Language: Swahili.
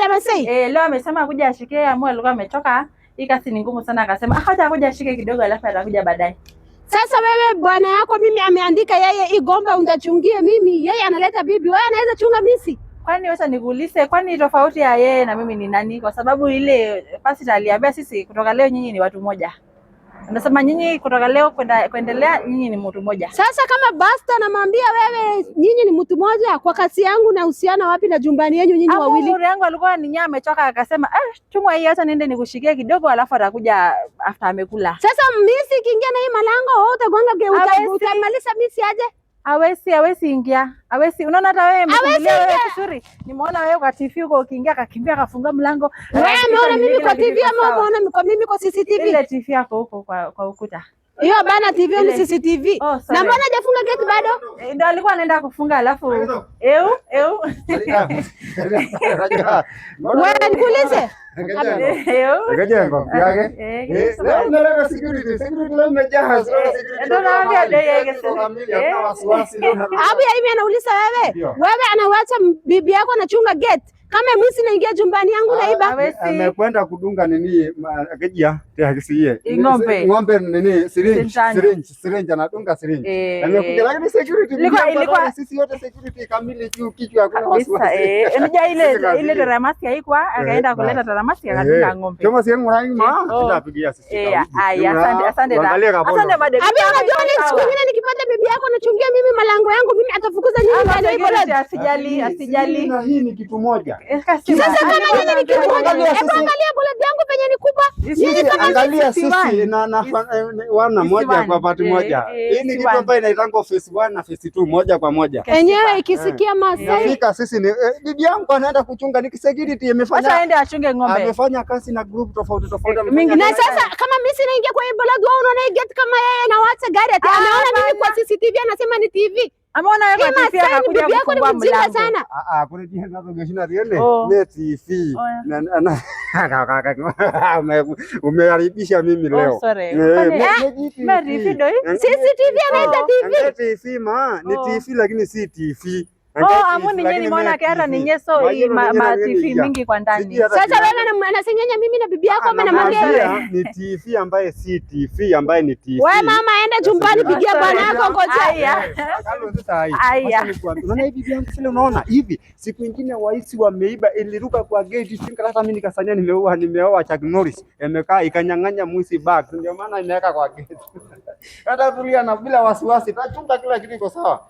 ya Masai? Leo amesema kuja ashike, amua alikuwa amechoka. Hii kazi ni ngumu sana, akasema acha kuja ashike kidogo alafu atakuja baadaye. Sasa wewe bwana yako mimi ameandika yeye igomba undachungie mimi. Yeye analeta bibi, wewe anaweza chunga misi? Kwani wacha nikuulize, kwani tofauti ya yeye na mimi ni nani? Kwa sababu ile pastor aliambia sisi kutoka leo nyinyi ni watu moja. Anasema nyinyi kutoka leo kuendelea nyinyi ni mtu moja. Sasa kama pastor anamwambia wewe nyinyi ni mtu moja, kwa kasi yangu na uhusiano wapi na jumbani yenu nyinyi wawili? Amuri yangu alikuwa ni nyama amechoka, akasema chungwa hii acha niende nikushikie kidogo alafu atakuja after amekula. Sasa misi kiingia na hii malango utagonga utamaliza misi aje? Hawezi ingia. Hawezi. Unaona hata wewe mfungulia wewe vizuri. Nimeona wewe kwa TV huko ukiingia akakimbia akafunga mlango. Wewe umeona mimi kwa TV ama umeona kwa mimi kwa CCTV? Ile TV yako huko kwa ukuta. Hiyo bana TV ni CCTV. Na mbona hajafunga gate bado? Ndio alikuwa anaenda kufunga alafu Wewe nikuulize. Akaja ngombe yake. Leo naleta security leo mejahazi. Ndio naambia ndio yeye na wasiwasi leo. Abu ya mimi anauliza wewe anawacha bibi yako anachunga gate. Kama mimi sinaingia jumbani yangu naiba. Amekwenda kudunga nini akija taxiye. Ngombe nini syringe anadunga syringe. Amekuja lakini security ilikuwa sisi wote security kamili juu kichwa hakuna wasiwasi. Unajua ile taramasi haikuwa akaenda kuleta taramasi akadunga ngombe. Kama si yangu raima nitapigia sisi. Asante asante madam. Abi unajua siku nyingine nikipata bibi yako anachungia mimi malango yangu mimi atafukuza nyinyi ndani. Asijali. Na hii ni kitu moja. Sasa kama nyinyi ni kitu moja, angalia bullet yangu penye ni kubwa. Nyinyi kama angalia sisi na wana moja kwa pati moja. Hii ni kitu ambayo inaitangwa phase 1 na phase 2 moja kwa moja. Enyewe ikisikia Masai. Fika sisi ni bibi yangu anaenda kuchunga ni security imefanya. Acha aende achunge ng'ombe. Amefanya kazi na group tofauti. Na sasa kama mimi sinaingia kwa hii bullet wao unaona hii gate kama yeye na wacha gari ati anaona mimi kwa CCTV anasema ni TV. Ameona wewe kwa TV akakuja kufungua mlango. Sana. Kuna jina nazo geshina riende. Ni TV. Umeharibisha mimi leo. CCTV anaita TV. TV ma ni TV lakini si TV. Amuni nyinyi mbona hata ni nyeso ma TV mingi kwa ndani. Sasa wewe anasengenya mimi na bibi yako ama namwambia ni TV ambaye si TV ambaye ni TV. Wewe mama aenda chumbani pigia bwana yako ngoja. Unaona hivi bibi yangu sile unaona hivi siku nyingine waisi wameiba iliruka kwa gate shinka hata mimi nikasanya nimeoa Chuck Norris imekaa ikanyang'anya mwisi bag ndio maana inaweka kwa gate. Hata tulia na bila wasiwasi tachunga kila kitu iko sawa.